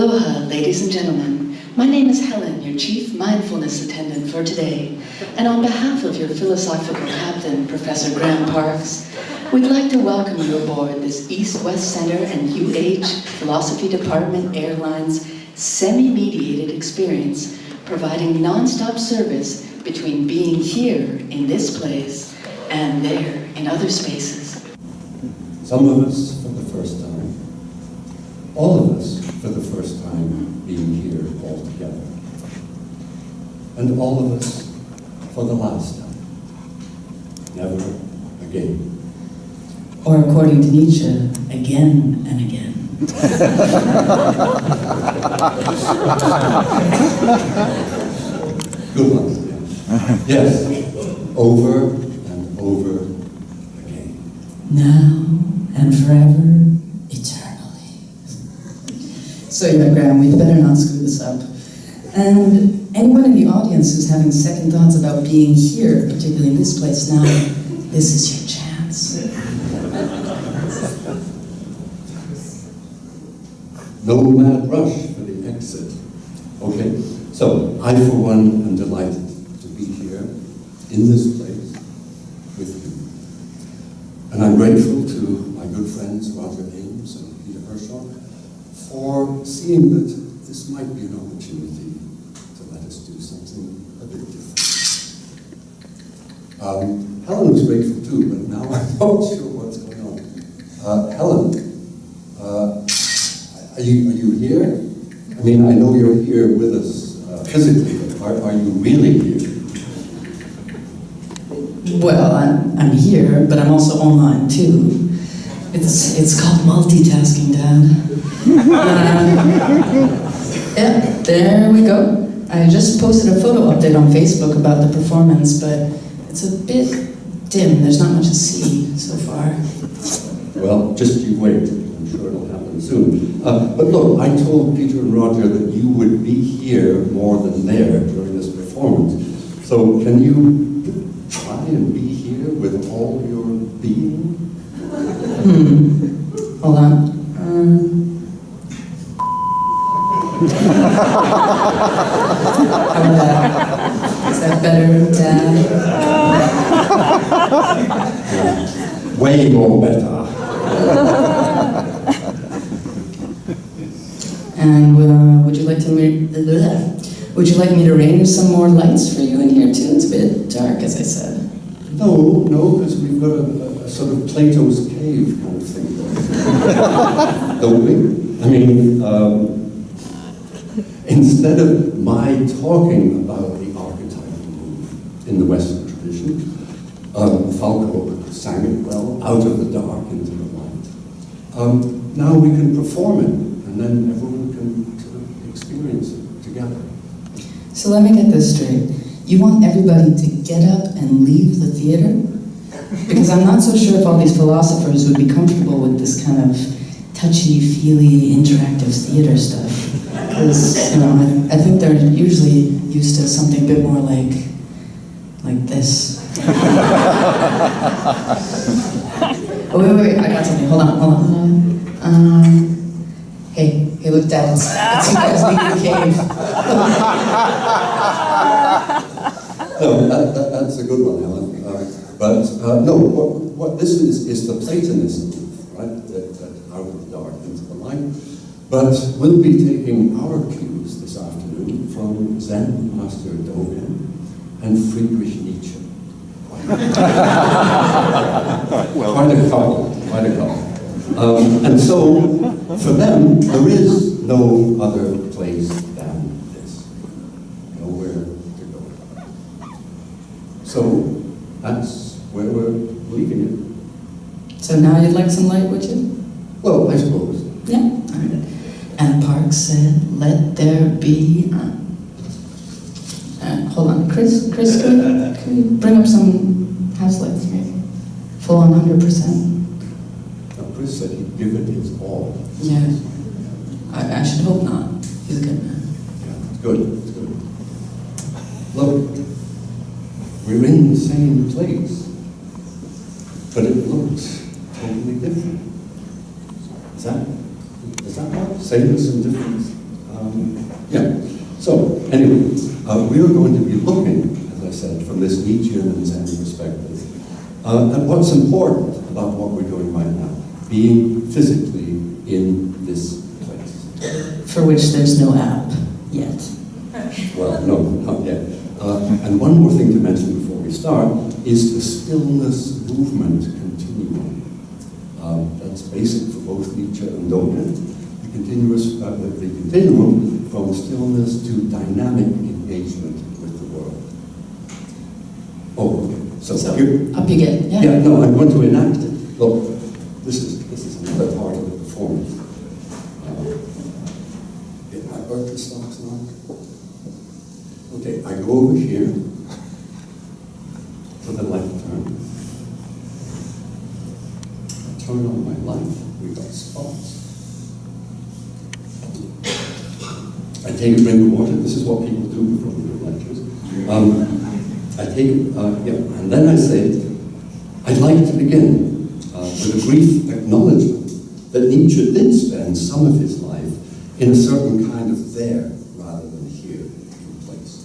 Aloha, ladies and gentlemen. My name is Helen, your chief mindfulness attendant for today. And on behalf of your philosophical captain, Professor Graham Parks, we'd like to welcome you aboard this East-West Center and UH Philosophy Department Airlines semi-mediated experience, providing non-stop service between being here in this place and there in other spaces. Some of us for the first time, all of us for the first time being here all together, and all of us for the last time, never again. Or according to Nietzsche, again and again. Good one. Yes, over and over again. Now and forever, eternally. So yeah, Graham, we better not screw this up. And anyone in the audience who's having second thoughts about being here, particularly in this place now, this is your chance. No mad rush for the exit. Okay, so I for one am delighted to be here in this place with you. And I'm grateful to my good friends Roger Ames and Peter Hershaw for seeing that this might be an opportunity to let us do something a bit different. Helen was grateful too, but now I'm not sure what's going on. Helen, are you here? I mean, I know you're here with us physically, but are you really here? Well, I'm here, but I'm also online too. It's called multitasking, Dad. Yeah, there we go. I just posted a photo update on Facebook about the performance, but it's a bit dim. There's not much to see so far. Well, just you wait. I'm sure it'll happen soon. But look, I told Peter and Roger that you would be here more than there during this performance. So can you try and be here with all your being? Hold on. How about that? Is that better, Dad? Way more better. And would you like me to arrange some more lights for you in here too? It's a bit dark, as I said. No, because we've got a sort of Plato's cave kind of thing going. Don't we? I mean, instead of my talking about the archetypal mood in the Western tradition, Falco sang it well, out of the dark into the light. Now we can perform it, and then everyone can sort of experience it together. So let me get this straight. You want everybody to get up and leave the theater? Because I'm not so sure if all these philosophers would be comfortable with this kind of touchy-feely, interactive theater stuff. Because, you know, I think they're usually used to something a bit more like this. Oh, wait, I got something. Hold on. Hey, look, Dad, it's you guys leaving the cave. No, that's a good one, Helen. No, what this is the Platonist booth, right? That out of the dark into the light. But we'll be taking our cues this afternoon from Zen Master Dogen and Friedrich Nietzsche. Quite a couple. And so, for them, there is no other place than this. Nowhere to go. So, that's where we're leaving it. So now you'd like some light, would you? Well, I suppose. Yeah, all right. And Parks said, let there be... hold on, Chris, can we bring up some house lights, maybe? Full on 100%. Chris said he'd give it his all. Yeah. I should hope not. He's a good man. Yeah, it's good. Look, we're in the same place, but it looks totally different. Is that right? Sameness and difference? Yeah. So, anyway, we are going to be looking, as I said, from this Nietzschean and Zen perspective, at what's important about what we're doing right now, being physically in this place. For which there's no app yet. Well, no, not yet. And one more thing to mention before we start is the stillness movement continuum. That's basic for both Nietzsche and Dogen. The continuum from stillness to dynamic engagement with the world. Oh, okay. So here, up you get. Yeah. Yeah, no, I'm going to enact it. Look, this is another part of the performance. Get my birthday stocks now. Okay, I go over here to the left turn. I turn on my light. We've got spots. I take a drink of water. This is what people do before they give lectures. I take it, and then I say, I'd like to begin with a brief acknowledgement that Nietzsche did spend some of his life in a certain kind of there rather than here place.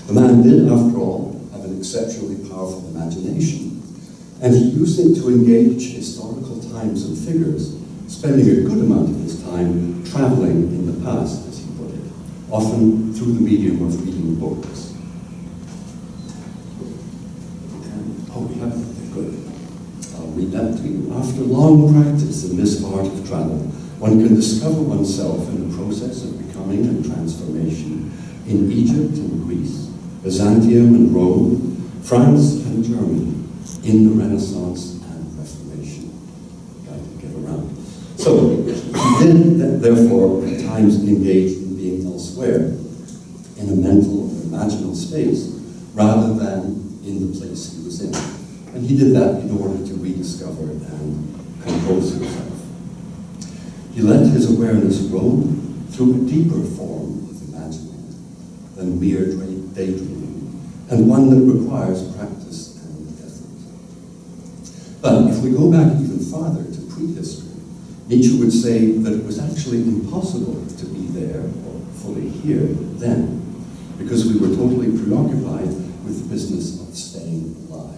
The man did, after all, have an exceptionally powerful imagination, and he used it to engage historical times and figures, spending a good amount of his time traveling in the past, as he put it, often through the medium of reading books. Good. I'll read that to you. After long practice in this art of travel, one can discover oneself in the process of becoming and transformation in Egypt and Greece, Byzantium and Rome, France and Germany, in the Renaissance and Reformation. Got to get around. So, he did, therefore, at times engage in being elsewhere, in a mental or imaginal space, rather than in the place he was in. And he did that in order to rediscover and compose himself. He let his awareness roam through a deeper form of imagining than mere daydreaming, and one that requires practice and effort. But if we go back even farther to prehistory, Nietzsche would say that it was actually impossible to be there or fully here then, because we were totally preoccupied with the business of staying alive.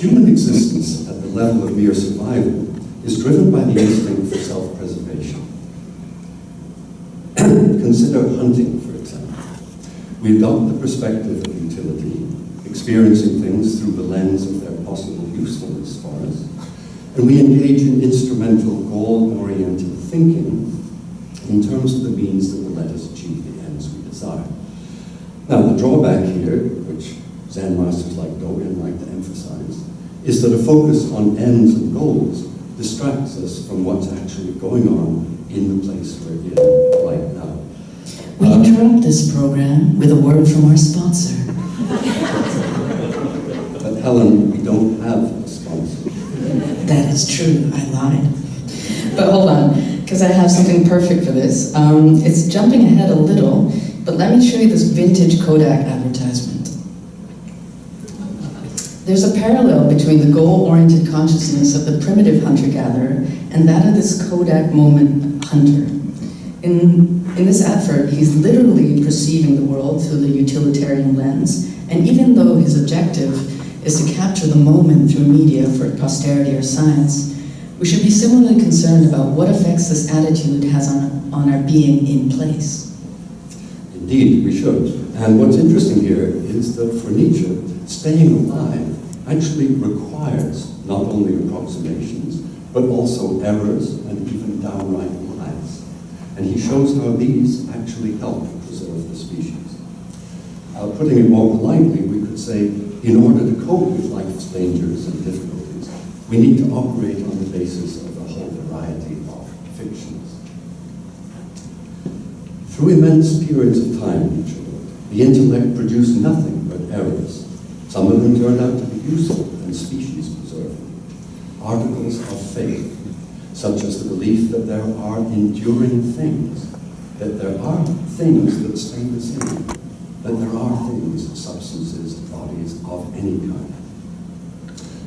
Human existence at the level of mere survival is driven by the instinct for self-preservation. Consider hunting, for example. We adopt the perspective of utility, experiencing things through the lens of their possible usefulness for us, and we engage in instrumental, goal-oriented thinking in terms of the means that will let us achieve the ends we desire. Now, the drawback here, which Zen masters like Dogen like to emphasize, is that a focus on ends and goals distracts us from what's actually going on in the place we're in right now. We interrupt this program with a word from our sponsor. But Helen, we don't have a sponsor. That is true, I lied. But hold on, because I have something perfect for this. It's jumping ahead a little, but let me show you this vintage Kodak advertisement. There's a parallel between the goal-oriented consciousness of the primitive hunter-gatherer and that of this Kodak moment hunter. In this effort, he's literally perceiving the world through the utilitarian lens, and even though his objective is to capture the moment through media for posterity or science, we should be similarly concerned about what effects this attitude has on our being in place. Indeed, we should. And what's interesting here is that for Nietzsche, staying alive actually requires not only approximations, but also errors and even downright lies. And he shows how these actually help preserve the species. Putting it more politely, we could say, in order to cope with life's dangers and difficulties, we need to operate on the basis of a whole variety of fictions. Through immense periods of time, the intellect produced nothing but errors. Some of them turned out to be useful and species-preserving. Articles of faith, such as the belief that there are enduring things, that there are things that stay the same, that there are things, substances, bodies of any kind.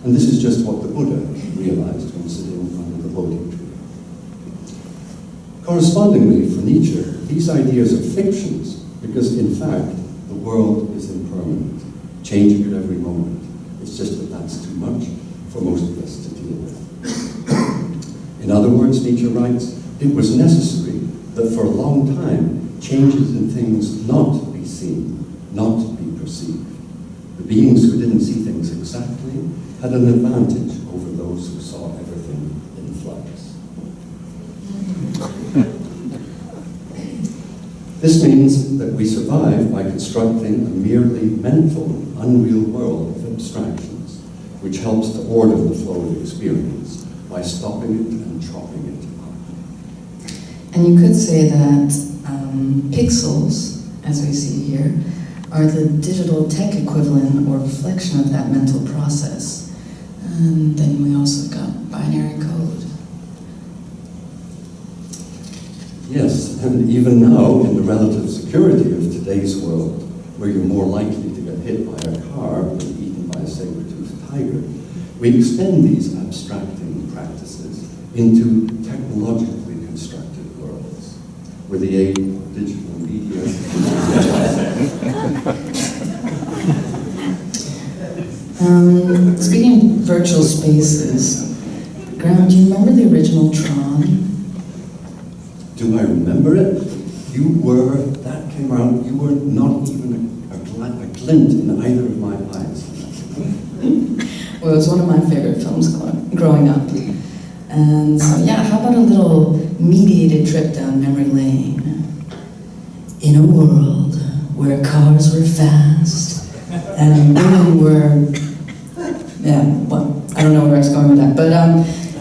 And this is just what the Buddha realized when sitting under the Bodhi tree. Correspondingly, for Nietzsche, these ideas are fictions because, in fact, the world is impermanent, changing at every moment. It's just that that's too much for most of us to deal with. In other words, Nietzsche writes, it was necessary that for a long time, changes in things not be seen, not be perceived. The beings who didn't see things exactly had an advantage over those who saw everything in flux. This means that we survive by constructing a merely mental, unreal world of abstractions, which helps to order the flow of experience by stopping it and chopping it up. And you could say that pixels, as we see here, are the digital tech equivalent or reflection of that mental process. And then we also got binary code. Yes, and even now, in the relative security of today's world, where you're more likely to get hit by a car than eaten by a saber-toothed tiger, we extend these abstracting practices into technologically constructed worlds, with the aid of digital media. Speaking of virtual spaces, Graham, do you remember the original Tron? Do I remember it? That came out, you were not even a glint in either of my eyes. Well, it was one of my favorite films growing up. And so, yeah, how about a little mediated trip down memory lane? In a world where cars were fast and women were, I don't know where I was going with that. But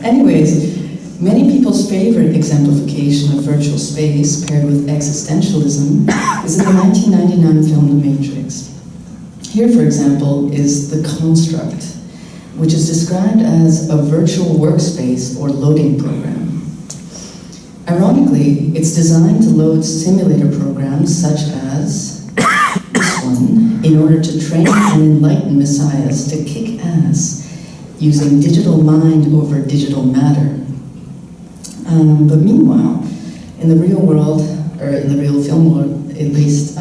anyways, many people's favorite exemplification of virtual space paired with existentialism is in the 1999 film The Matrix. Here, for example, is The Construct, which is described as a virtual workspace or loading program. Ironically, it's designed to load simulator programs such as this one in order to train and enlighten messiahs to kick ass using digital mind over digital matter. But meanwhile, in the real world, or in the real film world, at least,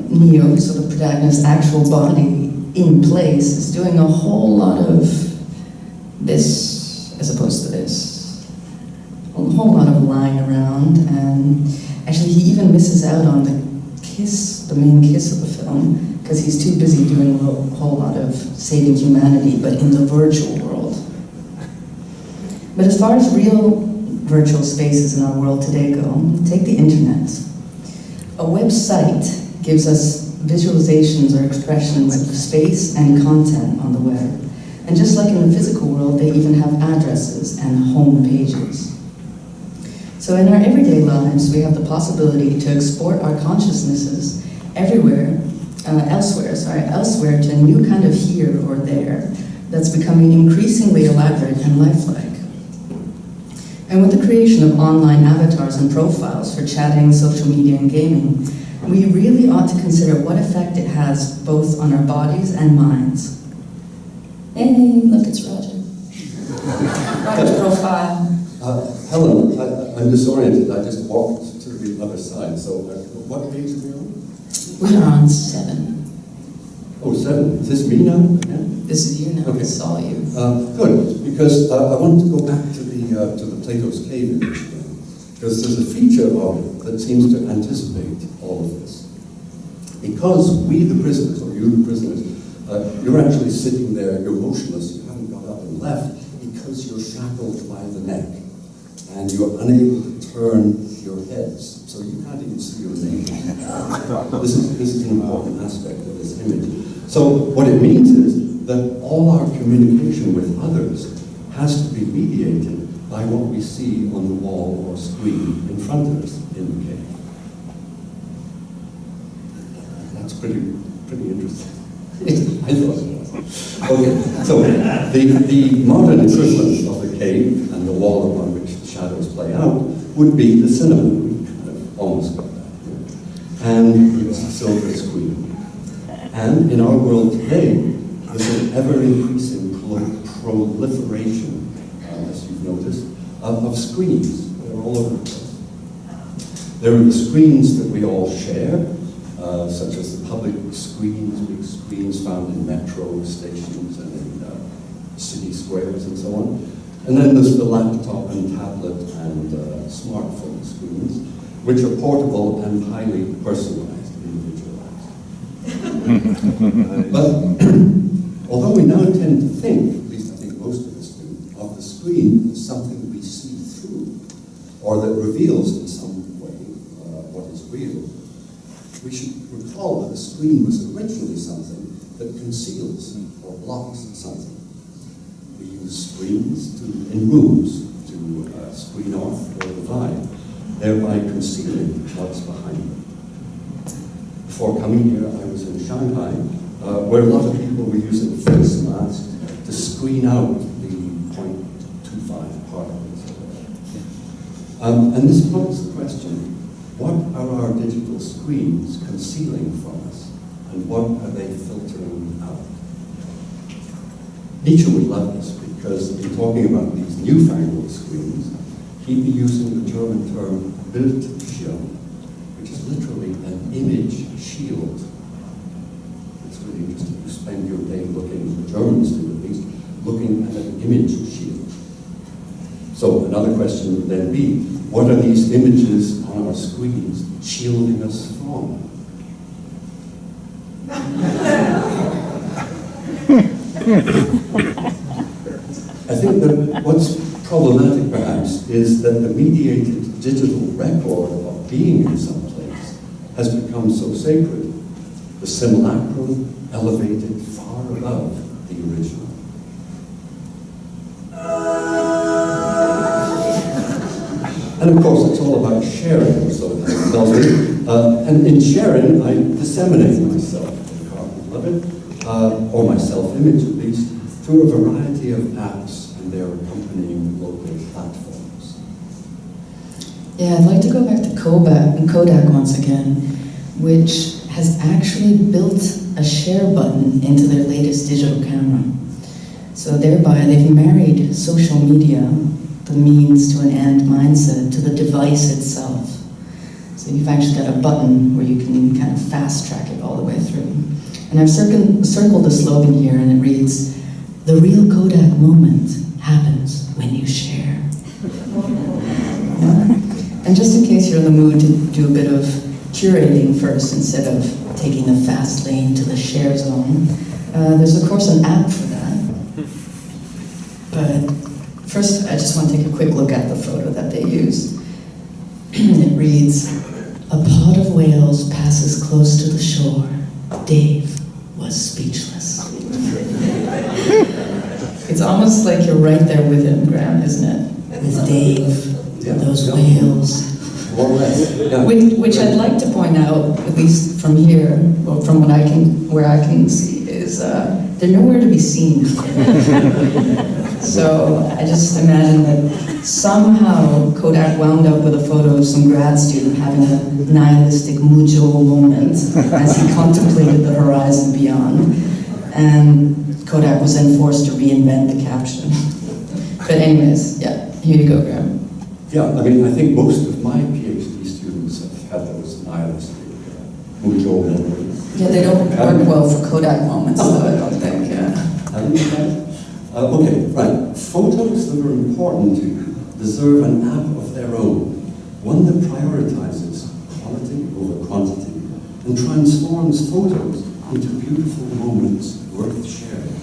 Neo, so the protagonist's actual body in place, is doing a whole lot of this as opposed to this. A whole lot of lying around, and actually he even misses out on the main kiss of the film, because he's too busy doing a whole lot of saving humanity, but in the virtual world. But as far as real virtual spaces in our world today go, take the internet. A website gives us visualizations or expressions of space and content on the web. And just like in the physical world, they even have addresses and home pages. So in our everyday lives, we have the possibility to export our consciousnesses elsewhere to a new kind of here or there that's becoming increasingly elaborate and lifelike. And with the creation of online avatars and profiles for chatting, social media, and gaming, we really ought to consider what effect it has both on our bodies and minds. Hey, look, it's Roger. Roger's profile. Helen, I'm disoriented. I just walked to the other side. So what page are we on? We are on 7. Oh, 7. Is this me now? Yeah? This is you now. Okay. I saw you. Good, because I wanted to go back to the Plato's Cave image again, because there's a feature of it that seems to anticipate all of this. Because we, the prisoners, or you, the prisoners, you're actually sitting there, you're motionless, you haven't got up and left, because you're shackled by the neck, and you're unable to turn your heads, so you can't even see your neighbors. This is an important aspect of this image. So what it means is that all our communication with others has to be mediated by what we see on the wall or screen in front of us in the cave. That's pretty interesting. I thought it was. Okay, so the modern equivalent of the cave and the wall upon which the shadows play out would be the cinema. We kind of almost got that here. And it's a silver screen. And in our world today, there's an ever-increasing proliferation, as you've noticed, of screens. They're all over the place. There are the screens that we all share, such as the public screens, big screens found in metro stations and in city squares and so on. And then there's the laptop and tablet and smartphone screens, which are portable and highly personalized, individualized. But although we now tend to think, at least I think most of us do, of the screen as something we see through, or that reveals in some way what is real, we should recall that the screen was originally something that conceals or blocks something. We use screens in rooms to screen off or divide, thereby concealing what's behind them. Before coming here, I was in Shanghai, where a lot of people were using face masks to screen out the 0.25 particles. And this poses the question, what are our digital screens concealing from us, and what are they filtering out? Nietzsche would love this, because in talking about these newfangled screens, he'd be using the German term Bildschirm, which is literally an image shield. It's really interesting. You spend your day looking, the Germans do at least, looking at an image shield. So another question would then be, what are these images on our screens shielding us from? I think that what's problematic, perhaps, is that the mediated digital record of being in some place has become so sacred, the simulacrum elevated far above the original. And of course, it's all about sharing, so it tells me. And in sharing, I disseminate myself, or my self-image at least, through a variety of apps and their accompanying local platforms. Yeah, I'd like to go back to Kodak once again, which has actually built a share button into their latest digital camera. So thereby, they've married social media, the means to an end mindset, to the device itself. So you've actually got a button where you can kind of fast track it all the way through. And I've circled the slogan here, and it reads, "The real Kodak moment happens when you share." Yeah. And just in case you're in the mood to do a bit of curating first, instead of taking the fast lane to the share zone, there's of course an app for that. But first, I just want to take a quick look at the photo that they use. It reads, "A pod of whales passes close to the shore. Dave was speechless." It's almost like you're right there with him, Graham, isn't it? With Dave, those whales. More or less. Yeah. Which I'd like to point out, at least from here, well, from where I can see, is they're nowhere to be seen. So I just imagine that somehow Kodak wound up with a photo of some grad student having a nihilistic mujo moment as he contemplated the horizon beyond. And Kodak was then forced to reinvent the caption. But anyways, yeah, here you go, Graham. Yeah, I mean, I think most of my PhD students have had those nihilistic mujo moments. Yeah, they don't work well for Kodak moments, though, I don't think, yeah. Haven't you had? Okay, right. Photos that are important to you deserve an app of their own, one that prioritizes quality over quantity and transforms photos into beautiful moments worth sharing.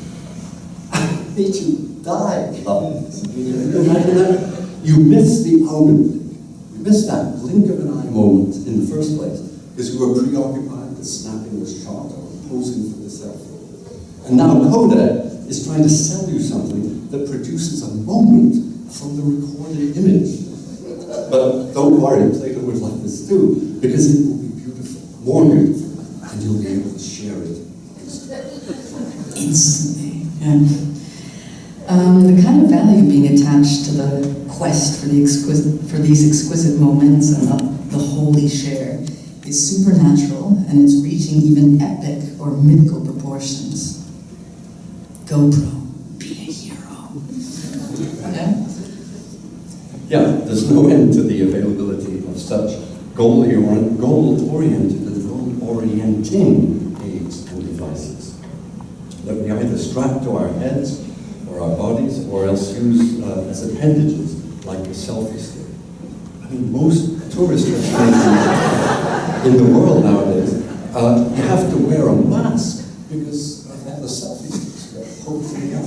Made you die, love. You imagine that? You miss the Augenblick. You miss that blink of an eye moment in the first place because you were preoccupied with snapping the shot or posing for the selfie. And now Kodak is trying to sell you something that produces a moment from the recorded image. But don't worry, Plato would like this too, because it will be beautiful, more beautiful, and you'll be able to share it Instantly, yeah. The kind of value being attached to the quest for these exquisite moments and the holy share is supernatural, and it's reaching even epic or mythical proportions. GoPro, be a hero. Yeah? Yeah, there's no end to the availability of such goal-oriented and goal-orienting aids and devices that we either strap to our heads or our bodies, or else use as appendages like a selfie stick. I mean, most tourist destinations in the world nowadays, you have to wear a mask because of all the selfie sticks that poke in the eye.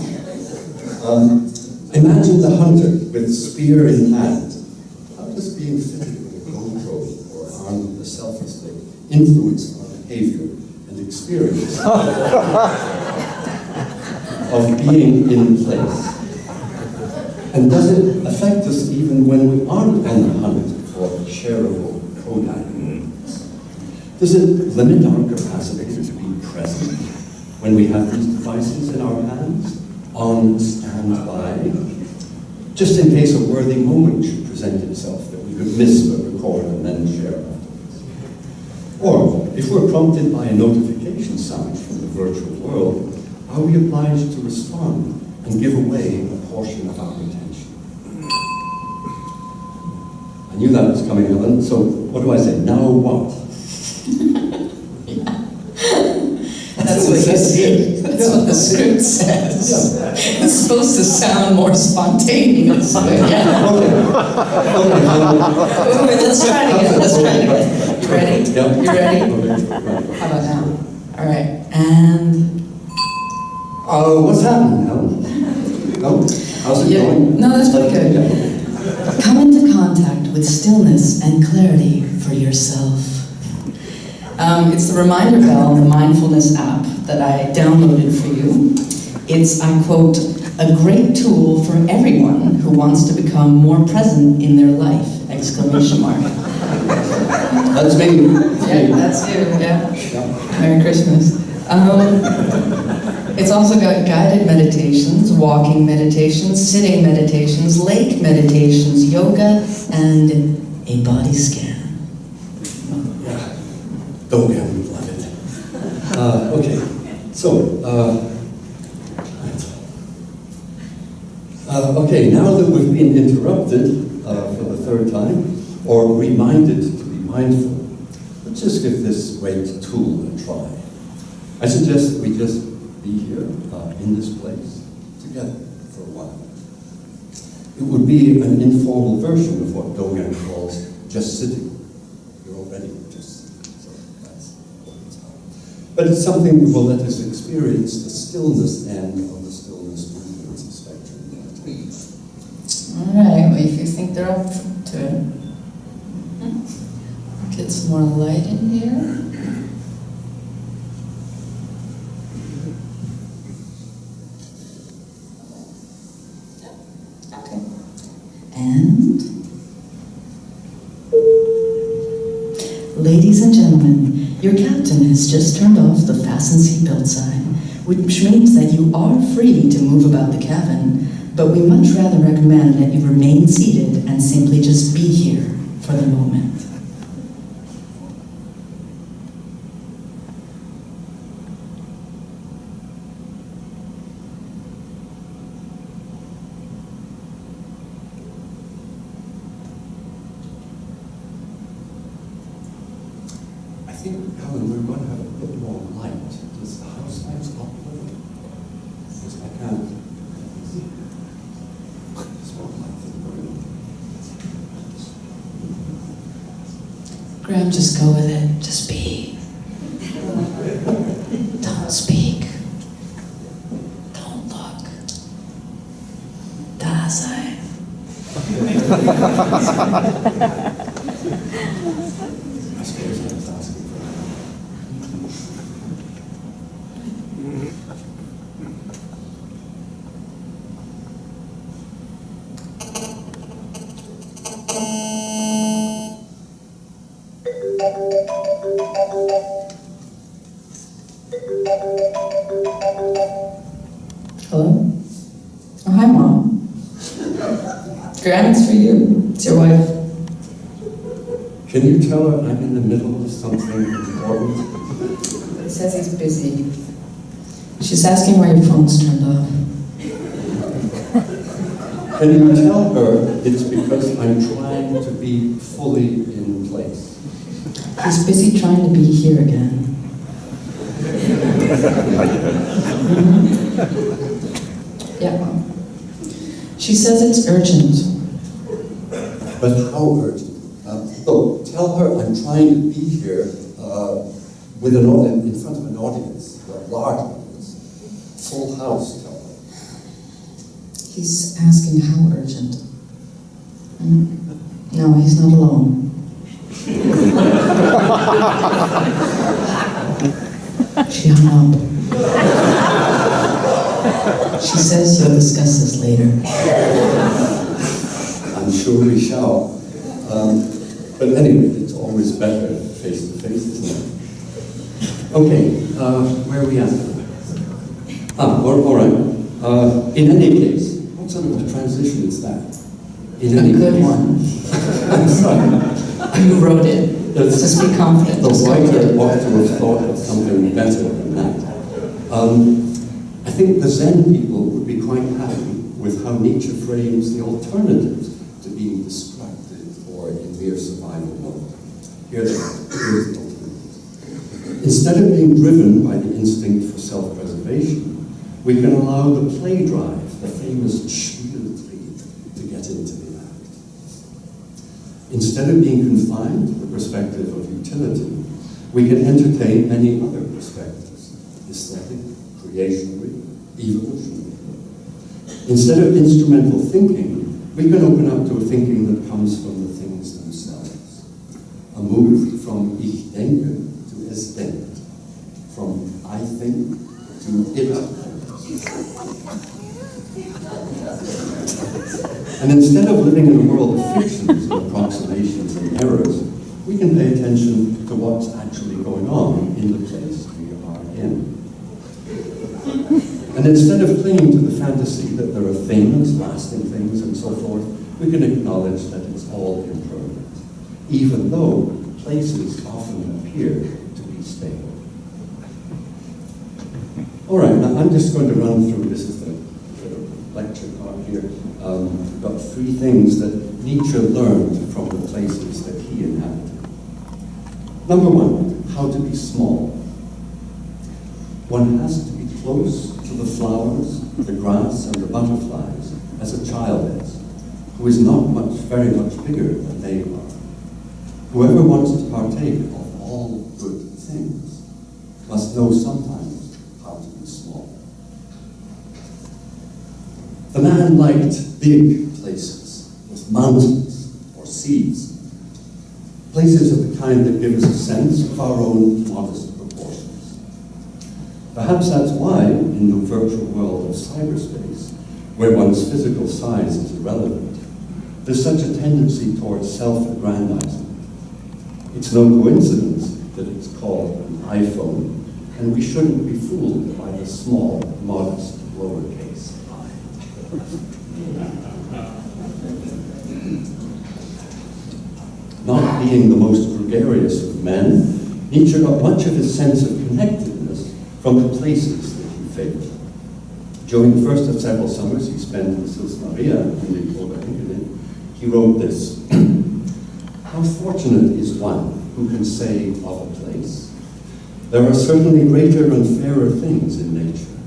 Imagine the hunter with spear in hand. How does being fitted with a GoPro or armed with a selfie stick influence our behavior and experience of being in place? And does it affect us even when we aren't on the hunt for shareable Kodak moments? Does it limit our capacity to be present when we have these devices in our hands, on standby, just in case a worthy moment should present itself that we could miss but record and then share afterwards? Or, if we're prompted by a notification sound from the virtual world, are we obliged to respond and give away a portion of our attention? I knew that was coming, Helen, so what do I say? Now what? That's what you see. That's what the script says. Yeah. It's supposed to sound more spontaneous. Yeah. Okay, Wait, let's try it again. Let's try it again. You ready? Yeah. You ready? Okay. How about now? All right. And what's happening, Helen? No? How's it going? No, that's pretty good. Yeah. Come into contact with stillness and clarity for yourself. It's the reminder bell, the mindfulness app that I downloaded for you. It's, I quote, a great tool for everyone who wants to become more present in their life, exclamation mark. That's me. Yeah, that's you, yeah. Merry Christmas. It's also got guided meditations, walking meditations, sitting meditations, lake meditations, yoga, and a body scan. Dogen would love it. Okay, so, okay, now that we've been interrupted for the third time, or reminded to be mindful, let's just give this great tool a try. I suggest that we just be here in this place together for a while. It would be an informal version of what Dogen calls just sitting. You're already just sitting, so that's what it's about. But it's something that will let us experience the stillness end of the stillness movement spectrum. All right, well, if you think they're up to it. Get some more light in here. Okay. And ladies and gentlemen, your captain has just turned off the fasten seatbelt sign, which means that you are free to move about the cabin, but we much rather recommend that you remain seated and simply just be here for the moment. I think, Helen, we're going to have a bit more light. Does the house lights up a little? Because I can't see. There's more light than going on. Graham, just go with it. Just be. Don't speak. Don't look. Da sein. I suppose I was asking for Hello? Oh, hi, Mom. Graham, it's for you. It's your wife. Can you tell her I'm in the middle of something important? He says he's busy. She's asking why your phone's turned off. Can you tell her it's because I'm trying to be fully in place? He's busy trying to be here again. Yeah. She says it's urgent. But how urgent? So tell her I'm trying to be here with an audience, in front of an audience, a large audience, full house. Tell her. He's asking how urgent. No, he's not alone. She hung up. She says you'll discuss this later. I'm sure we shall. But anyway, it's always better face to face, isn't it? Okay, where are we at? All right. In any case, what sort of a transition is that? In any good case. one. I'm sorry. You wrote it. Just be confident. The Just go with writer it. ought to have thought of something better than that. I think the Zen people would be quite happy with how Nietzsche frames the alternatives to being distracted or in mere survival mode. Here's the alternative. Instead of being driven by the instinct for self-preservation, we can allow the play drive, the famous Spieltrieb, to get into the act. Instead of being confined to the perspective of utility, we can entertain many other perspectives: aesthetic, creationary, evolutionary. Instead of instrumental thinking, we can open up to a thinking that comes from the things themselves. A move from ich denke to es denkt, from I think to it thinks. And instead of living in a world of fictions and approximations and errors, we can pay attention to what's actually going on in the place we are in. And instead of clinging to the fantasy that there are things, lasting things, and so forth, we can acknowledge that it's all impermanent, even though places often appear to be stable. All right, now I'm just going to run through, this is the lecture part here. We've got 3 things that Nietzsche learned from the places that he inhabited. Number 1, how to be small. One has to be close to the flowers, the grass, and the butterflies as a child is, who is not very much bigger than they are. Whoever wants to partake of all good things must know sometimes how to be small. The man liked big places, with mountains or seas, places of the kind that give us a sense of our own modest proportions. Perhaps that's why, in the virtual world of cyberspace, where one's physical size is irrelevant, there's such a tendency towards self-aggrandizement. It's no coincidence that it's called an iPhone, and we shouldn't be fooled by the small, modest, lowercase I. Not being the most gregarious of men, Nietzsche got much of his sense of connectedness from the places that he favored. During the first of several summers he spent in Sils Maria in the Oberhenkelen, he wrote this: "How fortunate is one who can say of a place, there are certainly greater and fairer things in nature,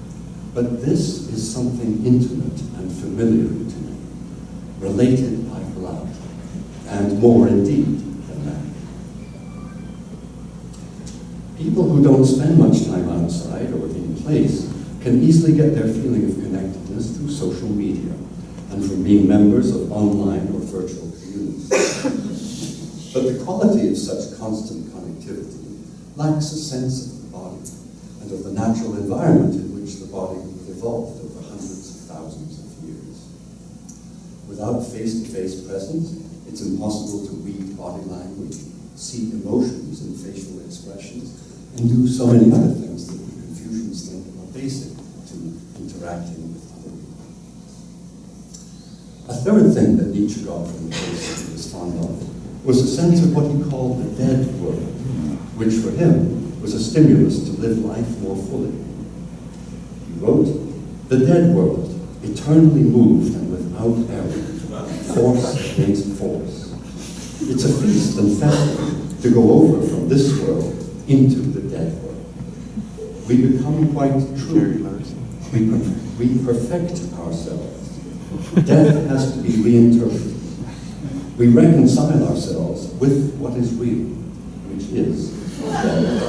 but this is something intimate and familiar to me, related by blood, and more indeed than that." People who don't spend much time outside or in place can easily get their feeling of connectedness through social media and from being members of online or virtual communities. But the quality of such constant connectivity lacks a sense of the body and of the natural environment in which the body evolved over hundreds of thousands of years. Without face-to-face presence, it's impossible to read body language, see emotions and facial expressions, and do so many other things that the Confucians think are basic to interacting with other people. A third thing that Nietzsche got from the place he was fond of was a sense of what he called the dead world, which for him was a stimulus to live life more fully. He wrote, "The dead world, eternally moved and without error, force against force. It's a feast and festival to go over from this world into the dead world. We become quite true. We perfect ourselves. Death has to be reinterpreted. We reconcile ourselves with what is real, which is death.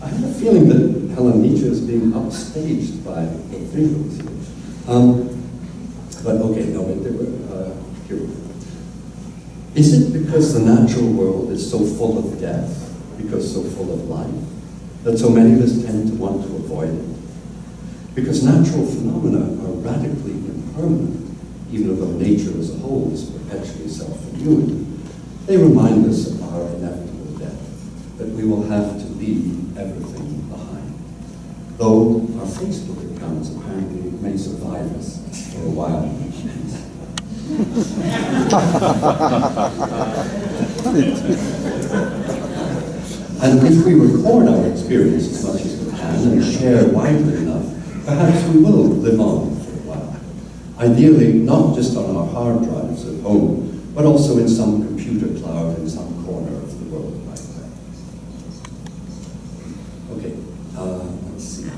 I have a feeling that Helen Nietzsche is being upstaged by the visuals here. But okay, no, here we go. Is it because the natural world is so full of death, because so full of life, that so many of us tend to want to avoid it? Because natural phenomena are radically impermanent, even though nature as a whole is perpetually self-renewing. They remind us of our inevitable death, that we will have to leave everything behind. Though our Facebook accounts apparently may survive us for a while. And if we record our experience as much as we can and share widely enough, perhaps we will live on for a while. Ideally, not just on our hard drives at home, but also in some computer cloud in some corner of the world right there. Okay, let's see.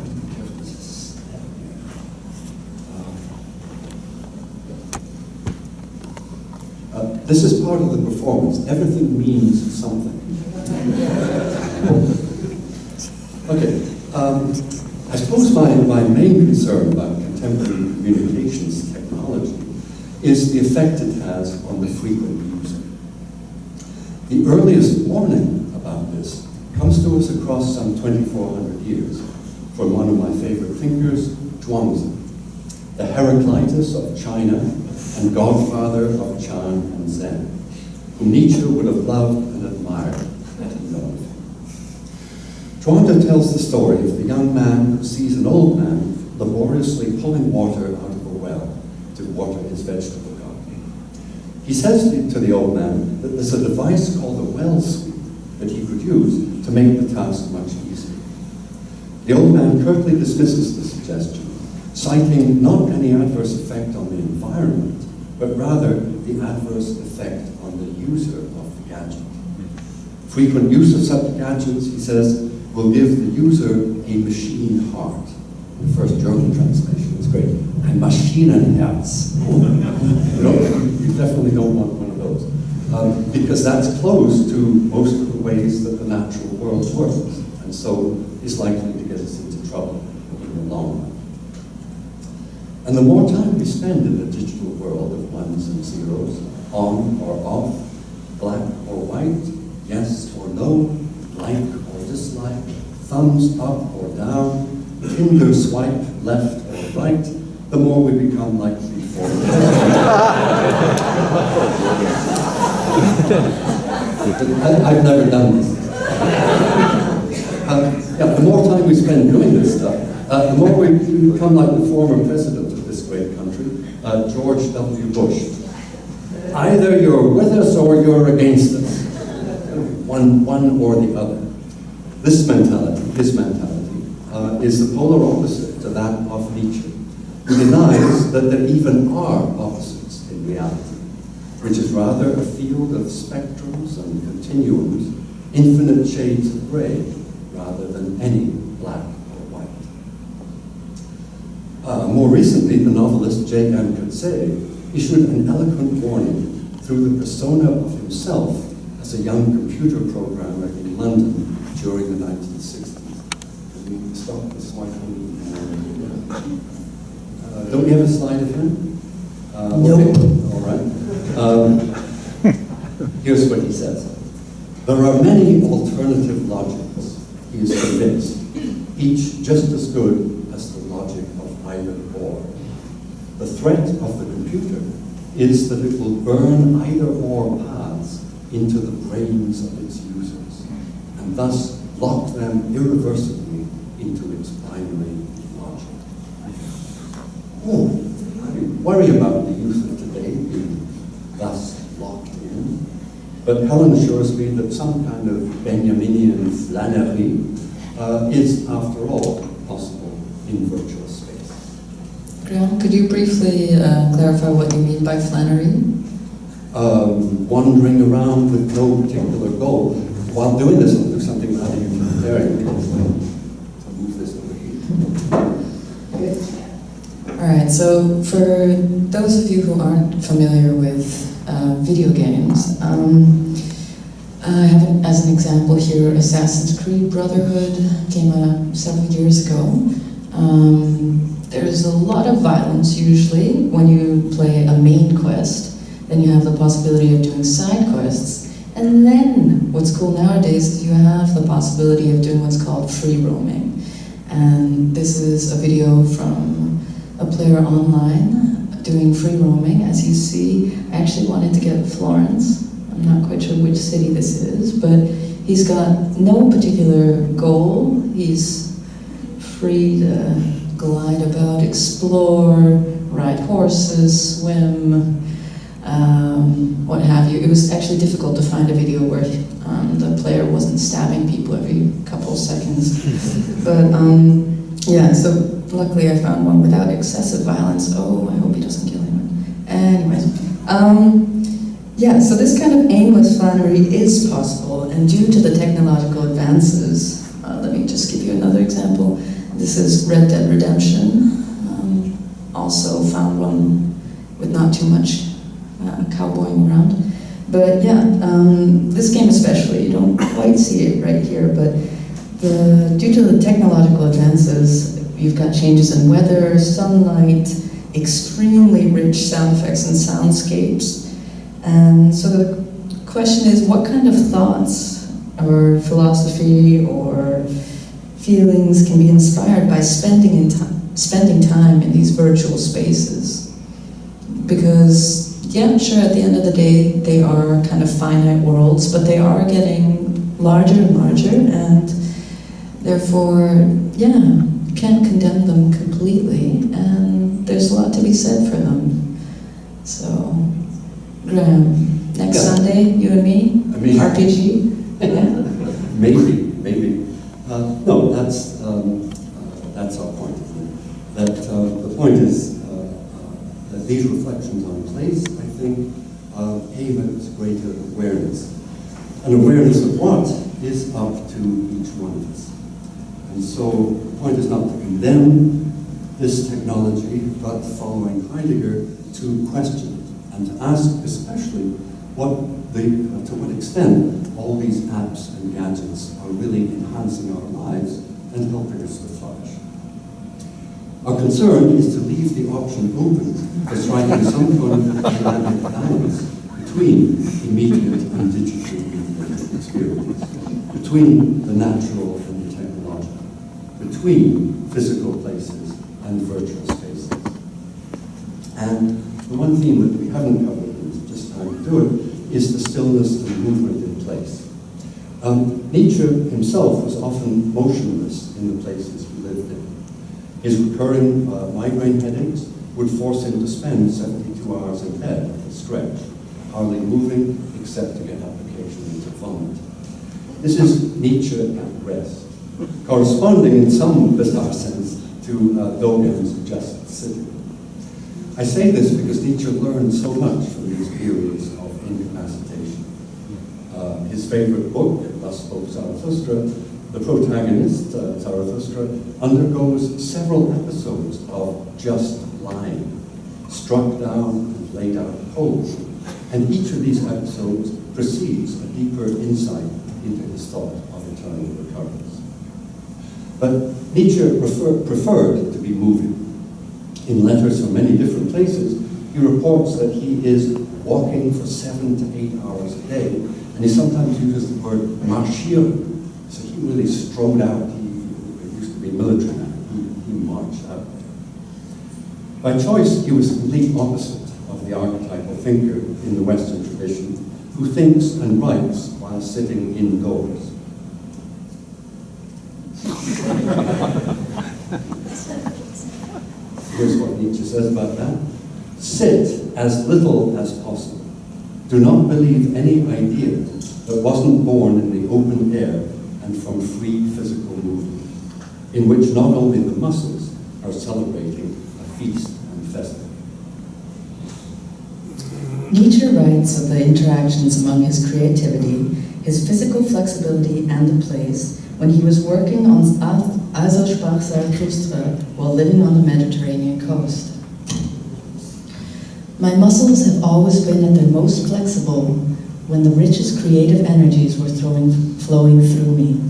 This is part of the performance. Everything means something. Okay, I suppose my main concern about contemporary communications technology is the effect it has on the frequent user. The earliest warning about this comes to us across some 2,400 years from one of my favorite thinkers, Zhuangzi, the Heraclitus of China and godfather of Chan and Zen, whom Nietzsche would have loved and admired had he known him. Zhuangzi tells the story of the young man who sees an old man laboriously pulling water out of a well to water his vegetable garden. He says to the old man that there's a device called a well sweep that he could use to make the task much easier. The old man curtly dismisses the suggestion, citing not any adverse effect on the environment, but rather the adverse effect on the user of the gadget. Frequent use of such gadgets, he says, will give the user a machine heart. The first German translation is great. Ein Maschinenherz. You definitely don't want one of those. Because that's close to most of the ways that the natural world works, and so is likely to get us into trouble in the long run. And the more time we spend in the digital world of ones and zeros, on or off, black or white, yes or no, like or dislike, thumbs up or down, Tinder swipe left or right, the more we become like before. I've never done this. The more time we spend doing this stuff, the more we become like the former president of this great country, George W. Bush. Either you're with us or you're against us. One or the other. This mentality, his mentality, is the polar opposite to that of Nietzsche, who denies that there even are opposites in reality, which is rather a field of spectrums and continuums, infinite shades of gray, rather than any black or white. More recently, the novelist J.M. Coetzee issued an eloquent warning through the persona of himself as a young computer programmer in London during the 1960s. Can we stop this one? Don't we have a slide of him? Nope. Okay. All right. Here's what he says. There are many alternative logics, he is convinced, each just as good as the logic of either or. The threat of the computer is that it will burn either or paths into the brains of its users, and thus lock them irreversibly into its binary logic. Oh, I worry about the youth of today being thus locked in, but Helen assures me that some kind of Benjaminian flânerie is, after all, possible in virtual space. Graham, could you briefly clarify what you mean by flannery? Wandering around with no particular goal. While doing this, I'll do something rather utilitarian. So move this over here. All right, so for those of you who aren't familiar with video games, I have, as an example here, Assassin's Creed Brotherhood came out several years ago. There's a lot of violence usually when you play a main quest. Then you have the possibility of doing side quests. And then what's cool nowadays is you have the possibility of doing what's called free roaming. And this is a video from a player online doing free roaming. As you see, I actually wanted to get Florence. I'm not quite sure which city this is, but he's got no particular goal. He's free to glide about, explore, ride horses, swim, what have you. It was actually difficult to find a video where the player wasn't stabbing people every couple seconds. But yeah, so luckily I found one without excessive violence. Oh, I hope he doesn't kill anyone. Anyways, yeah, so this kind of aimless flannery is possible, and due to the technological advances, let me just give you another example. This is Red Dead Redemption. Also found one with not too much cowboying around. But yeah, this game especially, you don't quite see it right here, but due to the technological advances, you've got changes in weather, sunlight, extremely rich sound effects and soundscapes. And so the question is, what kind of thoughts or philosophy or feelings can be inspired by spending time in these virtual spaces? Because, yeah, sure, at the end of the day, they are kind of finite worlds, but they are getting larger and larger, and therefore, yeah, you can't condemn them completely, and there's a lot to be said for them. So, Graham, next Sunday, you and me, RPG? Yeah. Maybe. No, that's our point. That the point is that these reflections on place, I think, aim at greater awareness. An awareness of what is up to each one of us. And so the point is not to condemn this technology, but following Heidegger, to question it and to ask especially to what extent all these apps and gadgets are really enhancing our lives and helping us to flourish. Our concern is to leave the option open for striking some kind of dynamic balance between immediate and digital experience, between the natural and the technological, between physical places and virtual spaces. And the one theme that we haven't covered, and it's just time to do it, is the stillness and movement in place. Nietzsche himself was often motionless in the places he lived in. His recurring migraine headaches would force him to spend 72 hours in bed at a stretch, hardly moving except to get up occasionally to vomit. This is Nietzsche at rest, corresponding in some bizarre sense to Dogen's just sitting. I say this because Nietzsche learned so much from these periods of incapacitation. His favorite book, Thus Spoke Zarathustra, the protagonist, Zarathustra, undergoes several episodes of just lying, struck down and laid out cold. And each of these episodes precedes a deeper insight into his thought of eternal recurrence. But Nietzsche preferred to be moving. In letters from many different places, he reports that he is walking for 7 to 8 hours a day, and he sometimes uses the word marschieren. So he really strode out. He used to be military man. He marched out there. By choice, he was the complete opposite of the archetypal thinker in the Western tradition, who thinks and writes while sitting indoors. Here's what Nietzsche says about that. Sit as little as possible. Do not believe any idea that wasn't born in the open air and from free physical movement, in which not only the muscles are celebrating a feast and festive. Nietzsche writes of the interactions among his creativity, his physical flexibility, and the place when he was working on Also sprach Zarathustra while living on the Mediterranean coast. My muscles have always been at their most flexible when the richest creative energies were flowing through me.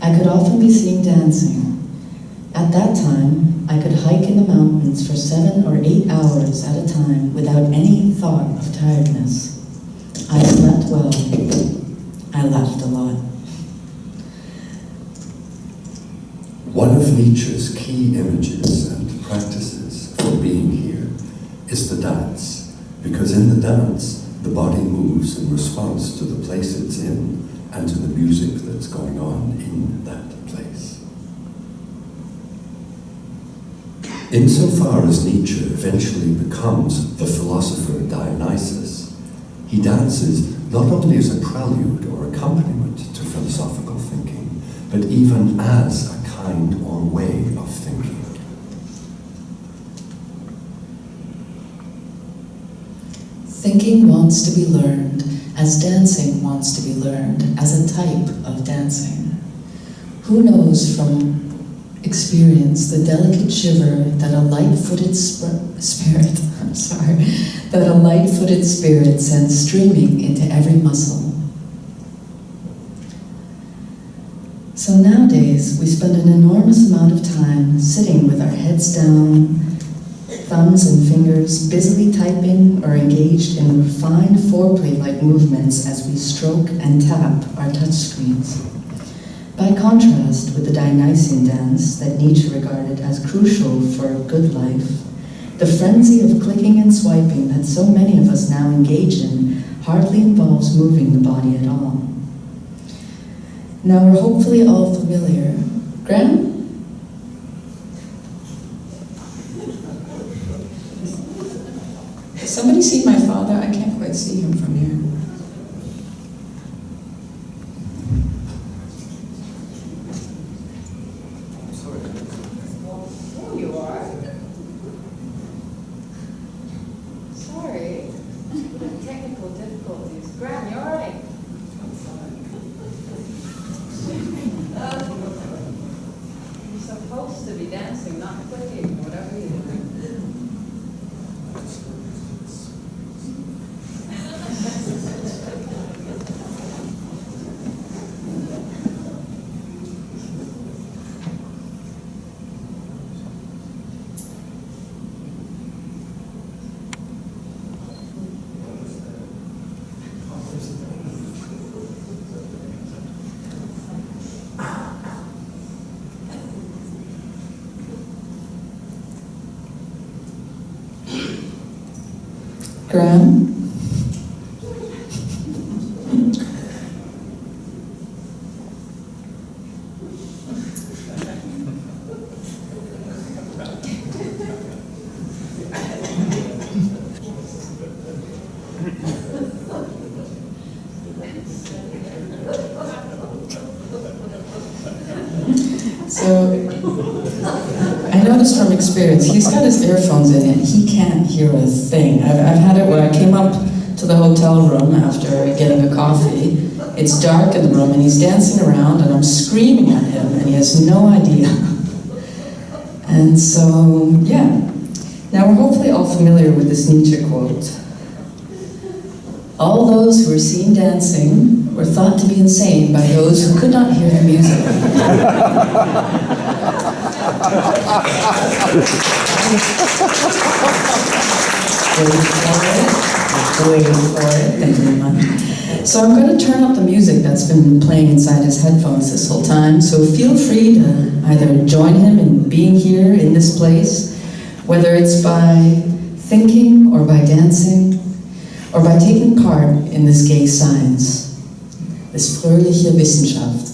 I could often be seen dancing. At that time, I could hike in the mountains for 7 or 8 hours at a time without any thought of tiredness. I slept well. I laughed a lot. One of Nietzsche's key images and practices for being here is the dance, because in the dance, the body moves in response to the place it's in and to the music that's going on in that place. Insofar as Nietzsche eventually becomes the philosopher Dionysus, he dances not only as a prelude or accompaniment to philosophical thinking, but even as a kind or way of thinking. Thinking wants to be learned, as dancing wants to be learned, as a type of dancing. Who knows from experience the delicate shiver that a light-footed spirit sends streaming into every muscle. So nowadays, we spend an enormous amount of time sitting with our heads down, thumbs and fingers busily typing or engaged in refined foreplay-like movements as we stroke and tap our touchscreens. By contrast with the Dionysian dance that Nietzsche regarded as crucial for a good life, the frenzy of clicking and swiping that so many of us now engage in hardly involves moving the body at all. Now we're hopefully all familiar. Graham? Has somebody seen my father? I can't quite see him from here. Oh, you are? Sorry. Technical difficulties. Graham, you all right? You're supposed to be dancing, not clicking, whatever you're doing. Graham? So, I noticed from experience, he's got his earphones in and he can't hear a thing. I've had it where I came up to the hotel room after getting a coffee. It's dark in the room and he's dancing around and I'm screaming at him and he has no idea. And so, yeah. Now we're hopefully all familiar with this Nietzsche quote. All those who were seen dancing were thought to be insane by those who could not hear the music. Wait for it. Thank you very much. So I'm going to turn up the music that's been playing inside his headphones this whole time, so feel free to either join him in being here in this place, whether it's by thinking or by dancing, or by taking part in this gay science, this fröhliche Wissenschaft.